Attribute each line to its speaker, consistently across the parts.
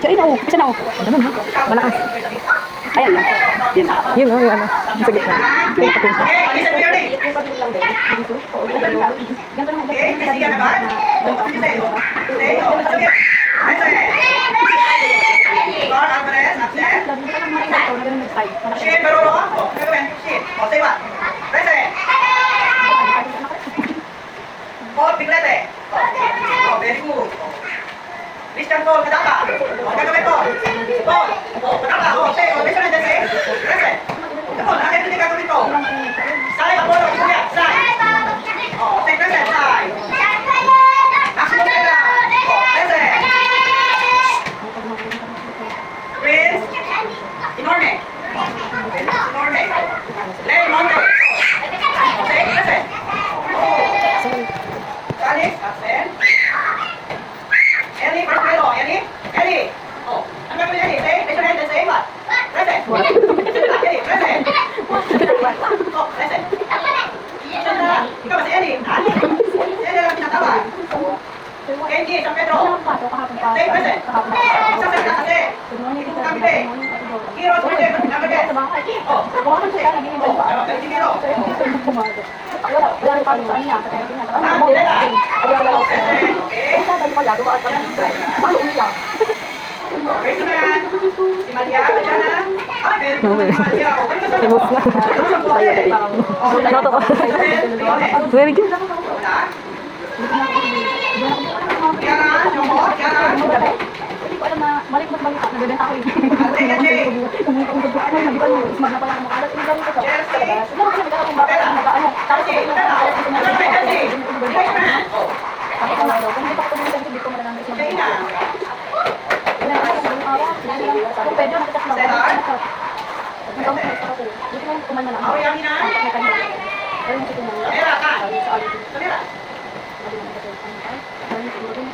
Speaker 1: Ay, na, isa na, ganun, ha? Malakas. Ayan lang. Yun, yung ano, sa gitna. Yung pating.
Speaker 2: Very good. Listen po, kadapa. Gagawin po. Po, kadapa. Listen na dyan, listen. Ito, nakakita niya gagawin po. Side, Apollo, kuya, side. Take listen, side. Maximum pera. Listen. Prince, enorme. Enorme. Lay, monte. Okay, listen. Alex, listen. Ellie, first grade, Ellie. Ellie. Oh, ano gagawin Ellie? Say, raise your hand and say what? Present. Ellie, present. Oh, present. Ikaw ba si Ellie? Si Ellie lang pinatawag. Kenji, San Pedro. Say, present. Isang salita kasi. Kamite. Heroes, present. Number 10. Oh, si Hero.
Speaker 1: Very good.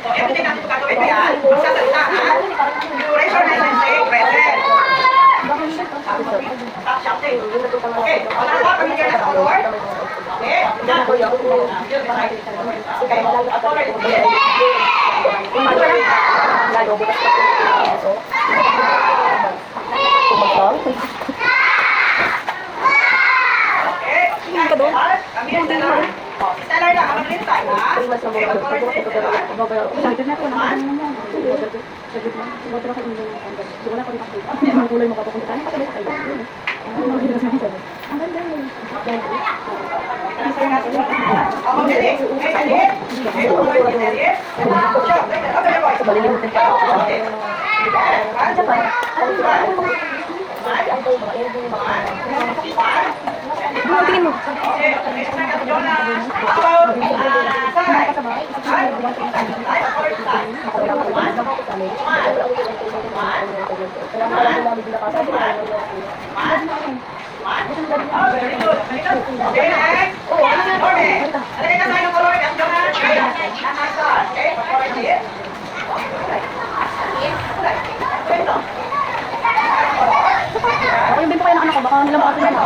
Speaker 2: Everything natin ito gagawin mo yan. Magsasalita, ha? You raise your hand and say, present. Stop shouting. Okay, wala ka, pamilya na sa Lord. Okay? Okay, authority. Stellar lang, habang rin tayo, ha? Okay, authority, Stellar.
Speaker 1: Tingin mo. Ako yung din po kayo ng anak ko, baka nilang ako na.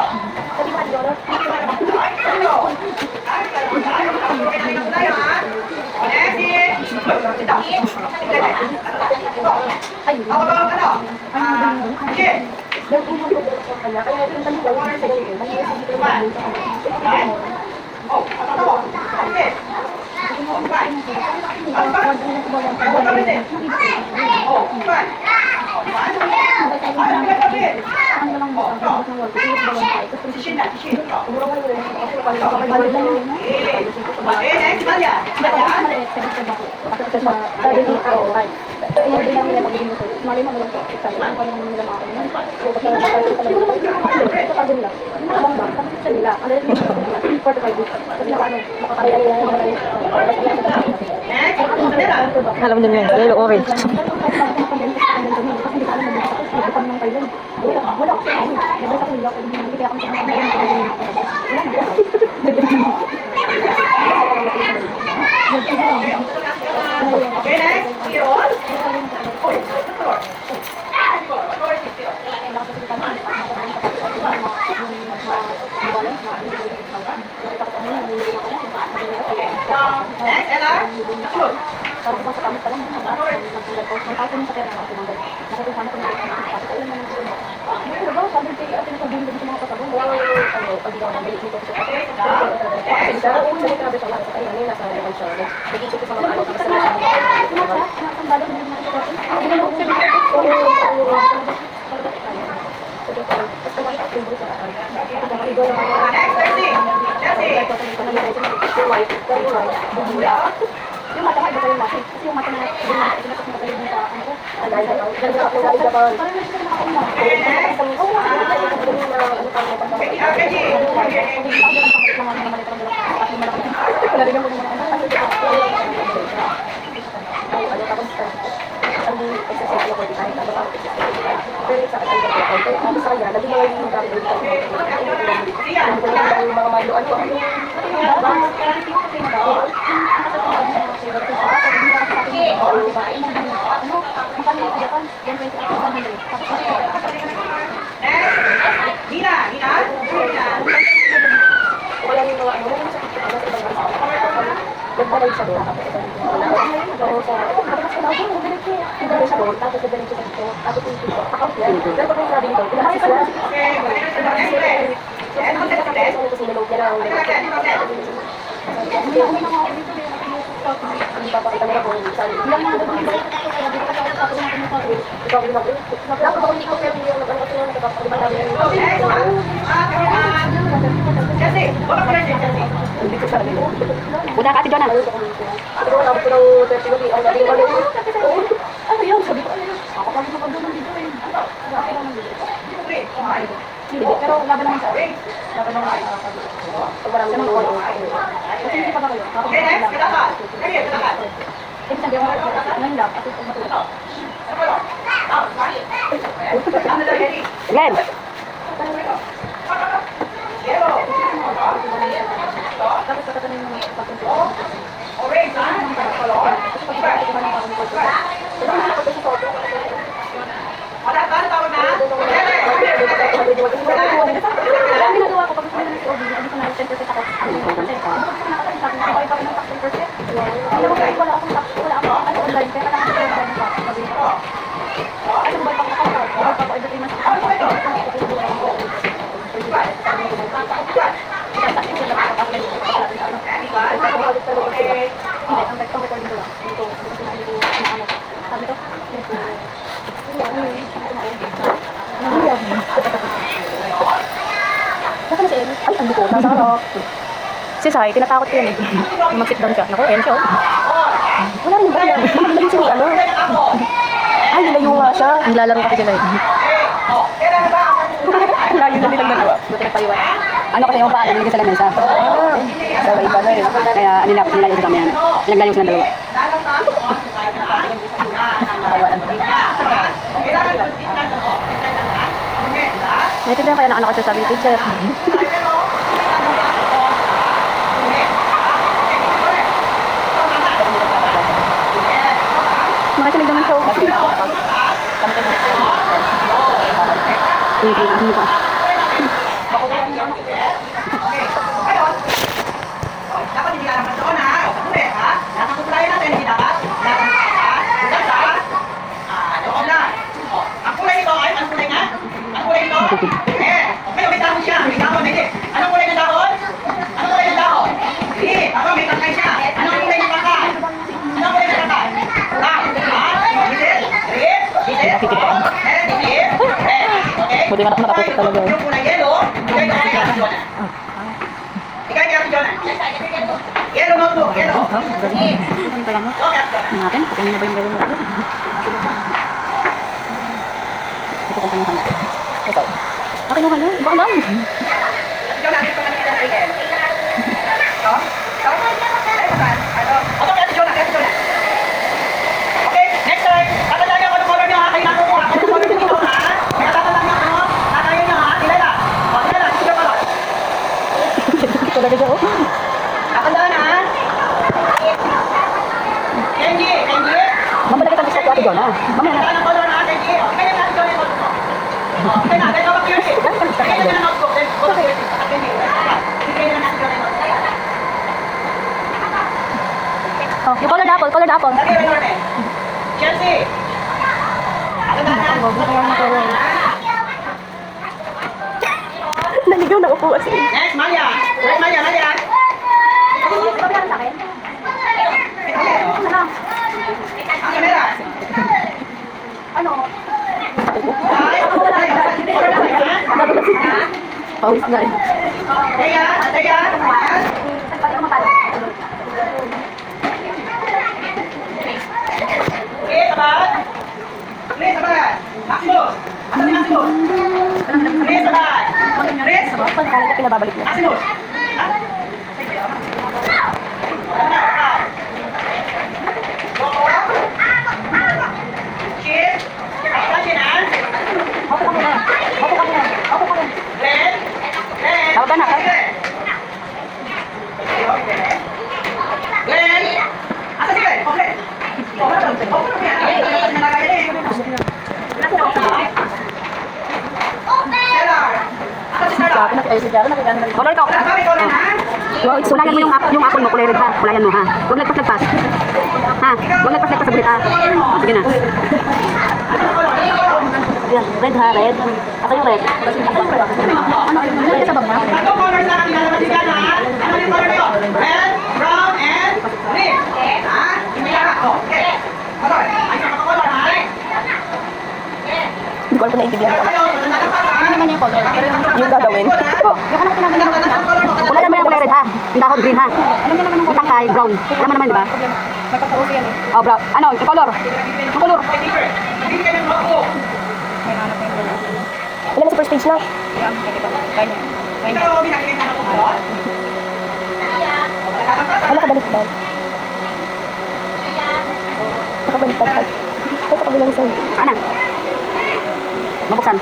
Speaker 1: Alam mo din yan, yellow orange.
Speaker 2: Okay, next. Heroes. Next, Ella. Good. Next, Chelsea. Chelsea.
Speaker 3: Yung mata nga, iba pa yung mata. Kasi yung mata na pinapos mo talaga sa ano ko.
Speaker 2: Okay, next. Becky. Nina.
Speaker 3: Udah Kak Jonah. Pero laban naman sa laban naman kasi hindi pa ba kayo?
Speaker 2: Okay, next. Katakan.
Speaker 3: Ibig sabihin mo, ngayon lang, at ito matulog.
Speaker 1: Glenn!
Speaker 3: Tapos katatanong mo ng pagpunta.
Speaker 2: Orange, ha? Wala ba? Tawag na?
Speaker 3: Ang ginagawa ko, pag gusto nyo ng COB, hindi ko na 10% ako. Wala akong tax, wala akong ano online, kaya kailangan ko yung online tax. Ano ba pang account? Pag every 3 months. Hindi, ang recording ko lang. Ito, sinabi ko, ano, sabi ko, Nasaan na si Ellie? Ay, ando ko. Nasa harap. Si Sai, tinatakot ko yan eh. Mag-sit down siya. Naku, ayan siya oh. Wala rin ba yan? Naman si ano? Ay, nilayo nga siya. Nilalaro kasi sila eh. Layo na nilang nagawa. Buti nagpaliwan.
Speaker 1: Ano kasi yung paano nilagay sa lamesa? Sabay pa na rin. Kaya nilayo sa kami yan. Naglayo sila dalawa.
Speaker 3: Naintindihan kaya ng anak ko siya sabi ni teacher. Makikinig naman siya.
Speaker 1: Hindi pa.
Speaker 2: Dapat hindi ka naman doon, ha? Ha? Nasa kumpulayan natin, hindi dapat? Bukas, ha? Doon na. Ang kulay nito, ay, ang kulay nga? Ang kulay nito? May dahon siya. May dahon, hindi. Anong kulay ng dahon? Anong kulay ng dahon? Hindi. Ako, may tangkay siya. Anong kulay ng baka? Anong kulay ng baka?
Speaker 1: Buti nga nakaputok talaga.
Speaker 2: Yung kulay yellow, ikay ka si Jonah. Ikay ka si Jonah. Yellow notebook, yellow.
Speaker 1: Ano kaya mo?
Speaker 2: Okay.
Speaker 1: Natin, pagkain na ba yung gawin natin? Ito kung kanya kanya. Ito. Akin yung kanya, baka lang.
Speaker 2: Jonah, dito ka nakita sa igen. Ito? Okay, kaya si Jonah, kaya si Jonah. Okay, next time. Tatandaan niyo kung ano color niyo, ha? Kayo nakukuha. Kung ano color niyo dito, ha? Kaya tatandaan niyo, ano? Tatayin niyo, ha? Kilala. O, kilala. Sige pa,
Speaker 1: Ito talaga siya, oh.
Speaker 2: tatandaan, ha? Kenji, Kenji.
Speaker 1: Mamalaki kang gusto ko ate Jonah. Mamaya na.
Speaker 2: Tatandaan ang color, ha? Kenji. O, kaya na si Jonah yung notebook. O, kaya na. Dahil kapag yun, eh. Kaya na ng notebook. Then, color yun. Kenji. Kaya na si Jonah yung notebook.
Speaker 3: Oh, yung colored apple, colored apple.
Speaker 2: Lagi yung order. Chelsea.
Speaker 3: Naligaw na upo kasi.
Speaker 2: Next, Maya. Next, Maya, Maya. Ang kamera.
Speaker 3: Pawis na eh.
Speaker 2: Teka, teka. Okay, sabat. Please, sabat. Maximus. Ano ni Maximus? Please, sabat. Please.
Speaker 3: Kala ko pinababalik niya.
Speaker 2: Maximus. Cheers. Action.
Speaker 3: Opo ka muna. Opo ka muna. Opo ka muna.
Speaker 2: Red. Red.
Speaker 3: Tawag ka na, ha?
Speaker 2: Glenn! Asa si Glenn? Oh, Glenn! Oh, ano yan? Nalagay yan eh. Stellar! Asa si Stellar?
Speaker 3: Sabi na kayo si Jaro, nakikita na.
Speaker 1: Color ko.
Speaker 2: Sabi ko rin ha?
Speaker 1: Kulayan mo yung apple mo, kulay red ha. Kulayan mo ha. Huwag lagpas-lagpas. Ha? Huwag lagpas-lagpas sa gulit ha. O, sige na.
Speaker 3: Yan, red ha, red. Ako yung red. Red sa baba.
Speaker 2: Tatlong colors na ang nilalabas si Glenn ha? Ano yung color niyo? Red, brown, and green. Ha? Hindi lahat. Oh, okay. Color. Ay, color ha?
Speaker 3: Hindi ko alam kung naiintindihan ko.
Speaker 2: Kayo, nalalapas ha?
Speaker 3: Ano naman yung color? Yung gagawin.
Speaker 1: Oh. Kulayan mo yung kulay red ha. Yung dahon green ha. Yung tangkay brown. Alam mo naman di ba?
Speaker 3: Magpapauso yan eh.
Speaker 1: Oh, brown. Ano? Yung color. Yung color.
Speaker 2: Hindi kayo mag-upo.
Speaker 3: Ilan na sa first page na?
Speaker 2: Ikaw, binakita na upo.
Speaker 3: Ano ka baliktad? Nakabaliktad ka. Ay, pakabilang sa'yo.
Speaker 1: Ano? Mabuksan.